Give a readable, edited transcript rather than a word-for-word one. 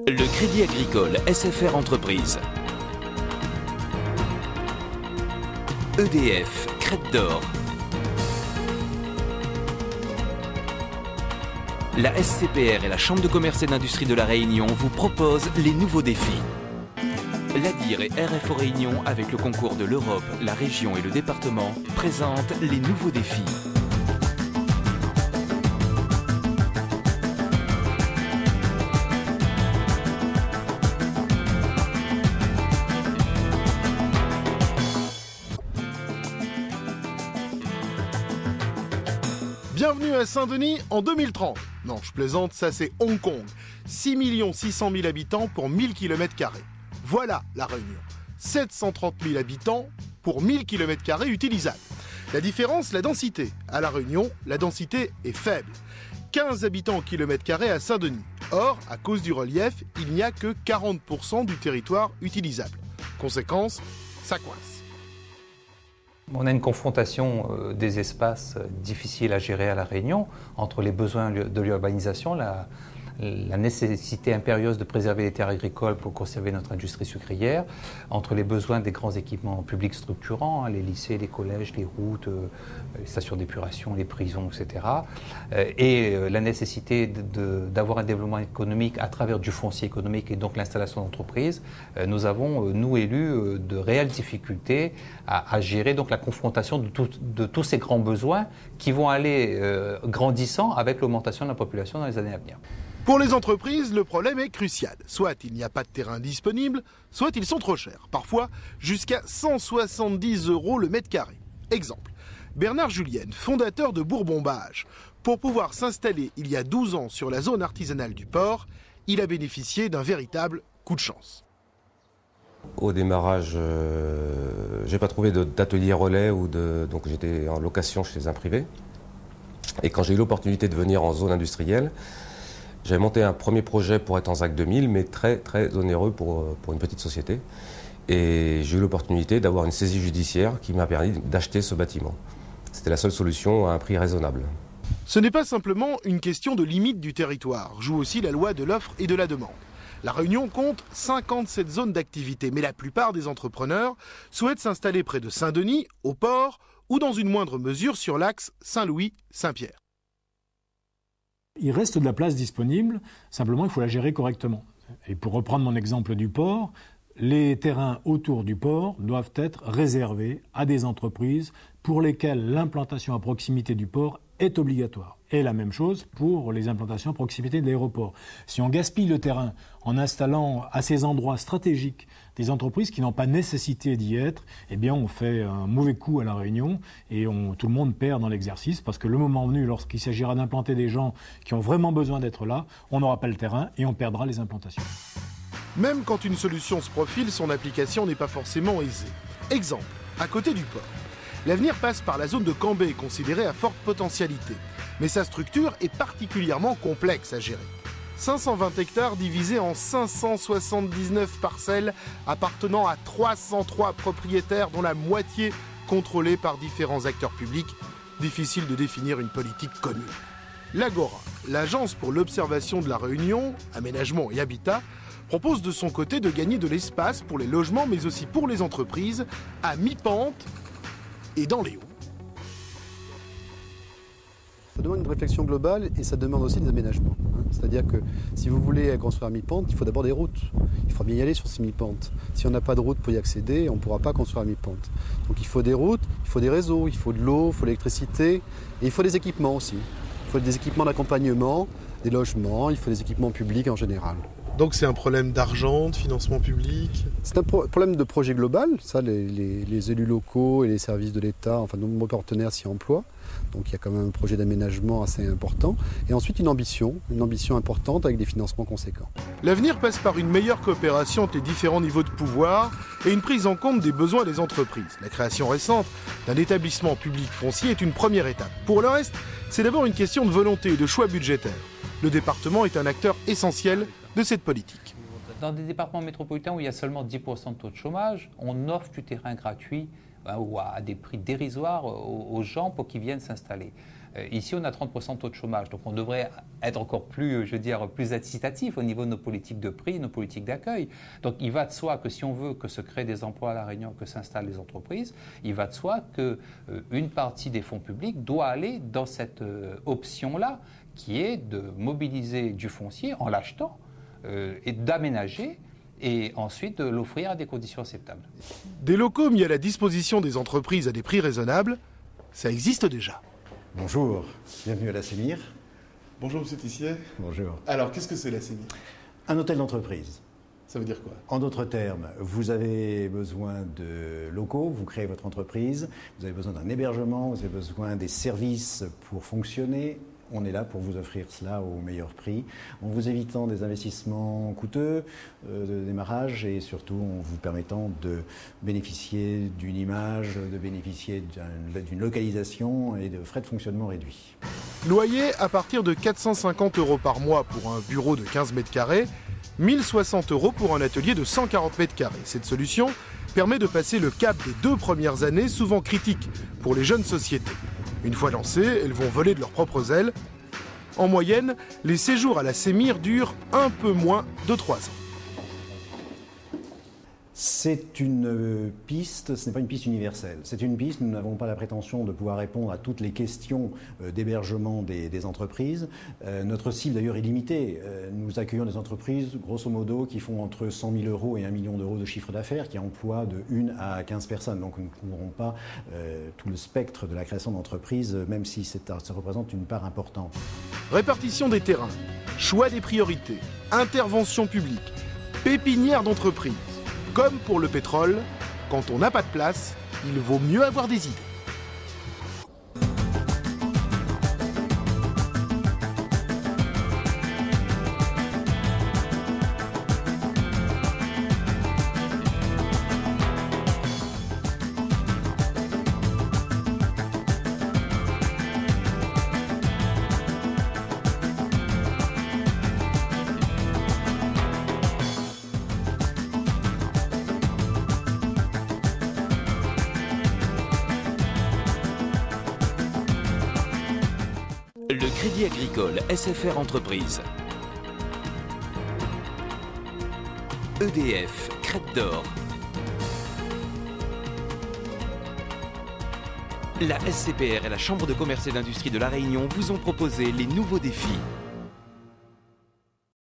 Le Crédit Agricole SFR Entreprise. EDF, Crête d'Or. La SCPR et la Chambre de commerce et d'industrie de La Réunion vous proposent les nouveaux défis. L'ADIR et RFO Réunion, avec le concours de l'Europe, la région et le département, présentent les nouveaux défis. Bienvenue à Saint-Denis en 2030. Non, je plaisante, ça c'est Hong Kong. 6 600 000 habitants pour 1000 km². Voilà la Réunion. 730 000 habitants pour 1000 km² utilisables. La différence, la densité. À la Réunion, la densité est faible. 15 habitants au kilomètre carré à Saint-Denis. Or, à cause du relief, il n'y a que 40% du territoire utilisable. Conséquence, ça coince. On a une confrontation des espaces difficiles à gérer à La Réunion entre les besoins de l'urbanisation, la nécessité impérieuse de préserver les terres agricoles pour conserver notre industrie sucrière, entre les besoins des grands équipements publics structurants, les lycées, les collèges, les routes, les stations d'épuration, les prisons, etc. Et la nécessité d'avoir un développement économique à travers du foncier économique et donc l'installation d'entreprises. Nous avons, nous élus, de réelles difficultés à gérer donc la confrontation de tous ces grands besoins qui vont aller grandissant avec l'augmentation de la population dans les années à venir. Pour les entreprises, le problème est crucial. Soit il n'y a pas de terrain disponible, soit ils sont trop chers. Parfois, jusqu'à 170 € le mètre carré. Exemple, Bernard Julienne, fondateur de Bourbon-Bage. Pour pouvoir s'installer il y a 12 ans sur la zone artisanale du port, il a bénéficié d'un véritable coup de chance. Au démarrage, j'ai pas trouvé d'atelier relais donc j'étais en location chez un privé. Et quand j'ai eu l'opportunité de venir en zone industrielle, j'avais monté un premier projet pour être en ZAC 2000, mais très très onéreux pour une petite société. Et j'ai eu l'opportunité d'avoir une saisie judiciaire qui m'a permis d'acheter ce bâtiment. C'était la seule solution à un prix raisonnable. Ce n'est pas simplement une question de limite du territoire, joue aussi la loi de l'offre et de la demande. La Réunion compte 57 zones d'activité, mais la plupart des entrepreneurs souhaitent s'installer près de Saint-Denis, au port, ou dans une moindre mesure sur l'axe Saint-Louis-Saint-Pierre. Il reste de la place disponible, simplement il faut la gérer correctement. Et pour reprendre mon exemple du port, les terrains autour du port doivent être réservés à des entreprises pour lesquelles l'implantation à proximité du port est obligatoire. Et la même chose pour les implantations à proximité de l'aéroport. Si on gaspille le terrain en installant à ces endroits stratégiques des entreprises qui n'ont pas nécessité d'y être, eh bien on fait un mauvais coup à La Réunion et tout le monde perd dans l'exercice parce que le moment venu, lorsqu'il s'agira d'implanter des gens qui ont vraiment besoin d'être là, on n'aura pas le terrain et on perdra les implantations. Même quand une solution se profile, son application n'est pas forcément aisée. Exemple, à côté du port. L'avenir passe par la zone de Cambé, considérée à forte potentialité. Mais sa structure est particulièrement complexe à gérer. 520 hectares divisés en 579 parcelles appartenant à 303 propriétaires dont la moitié contrôlée par différents acteurs publics. Difficile de définir une politique commune. L'Agora, l'agence pour l'observation de La Réunion, aménagement et habitat, propose de son côté de gagner de l'espace pour les logements mais aussi pour les entreprises à mi-pente et dans les hauts. Ça demande une réflexion globale et ça demande aussi des aménagements. C'est-à-dire que si vous voulez construire à mi-pente, il faut d'abord des routes. Il faudra bien y aller sur ces mi-pentes. Si on n'a pas de route pour y accéder, on ne pourra pas construire à mi-pente. Donc il faut des routes, il faut des réseaux, il faut de l'eau, il faut l'électricité et il faut des équipements aussi. Il faut des équipements d'accompagnement, des logements, il faut des équipements publics en général. Donc c'est un problème d'argent, de financement public? C'est un problème de projet global. Ça, les élus locaux et les services de l'État, enfin de nombreux partenaires s'y emploient. Donc il y a quand même un projet d'aménagement assez important. Et ensuite une ambition importante avec des financements conséquents. L'avenir passe par une meilleure coopération entre les différents niveaux de pouvoir et une prise en compte des besoins des entreprises. La création récente d'un établissement public foncier est une première étape. Pour le reste, c'est d'abord une question de volonté et de choix budgétaires. Le département est un acteur essentiel de cette politique. Dans des départements métropolitains où il y a seulement 10% de taux de chômage, on offre du terrain gratuit ou à des prix dérisoires aux gens pour qu'ils viennent s'installer. Ici, on a 30% de taux de chômage, donc on devrait être encore plus, je veux dire, plus incitatif au niveau de nos politiques de prix, nos politiques d'accueil. Donc il va de soi que si on veut que se créent des emplois à La Réunion, que s'installent les entreprises, il va de soi qu'une partie des fonds publics doit aller dans cette option-là, qui est de mobiliser du foncier en l'achetant et d'aménager, et ensuite de l'offrir à des conditions acceptables. Des locaux mis à la disposition des entreprises à des prix raisonnables, ça existe déjà. Bonjour, bienvenue à la Sémire. Bonjour Monsieur Tissier. Bonjour. Alors, qu'est-ce que c'est la Sémire? Un hôtel d'entreprise. Ça veut dire quoi? En d'autres termes, vous avez besoin de locaux, vous créez votre entreprise, vous avez besoin d'un hébergement, vous avez besoin des services pour fonctionner. On est là pour vous offrir cela au meilleur prix, en vous évitant des investissements coûteux de démarrage et surtout en vous permettant de bénéficier d'une image, de bénéficier d'une localisation et de frais de fonctionnement réduits. Loyer à partir de 450 € par mois pour un bureau de 15 mètres carrés, 1060 € pour un atelier de 140 mètres carrés. Cette solution permet de passer le cap des 2 premières années, souvent critiques pour les jeunes sociétés. Une fois lancées, elles vont voler de leurs propres ailes. En moyenne, les séjours à la Sémire durent un peu moins de 3 ans. C'est une piste, ce n'est pas une piste universelle. C'est une piste, nous n'avons pas la prétention de pouvoir répondre à toutes les questions d'hébergement des entreprises. Notre cible d'ailleurs est limitée. Nous accueillons des entreprises, grosso modo, qui font entre 100 000 € et 1 million d'euros de chiffre d'affaires, qui emploient de 1 à 15 personnes. Donc nous ne couvrons pas tout le spectre de la création d'entreprises, même si ça représente une part importante. Répartition des terrains, choix des priorités, intervention publique, pépinière d'entreprise. Comme pour le pétrole, quand on n'a pas de place, il vaut mieux avoir des idées. Le Crédit Agricole SFR Entreprise. EDF, Crête d'Or. La SCPR et la Chambre de commerce et d'industrie de La Réunion vous ont proposé les nouveaux défis.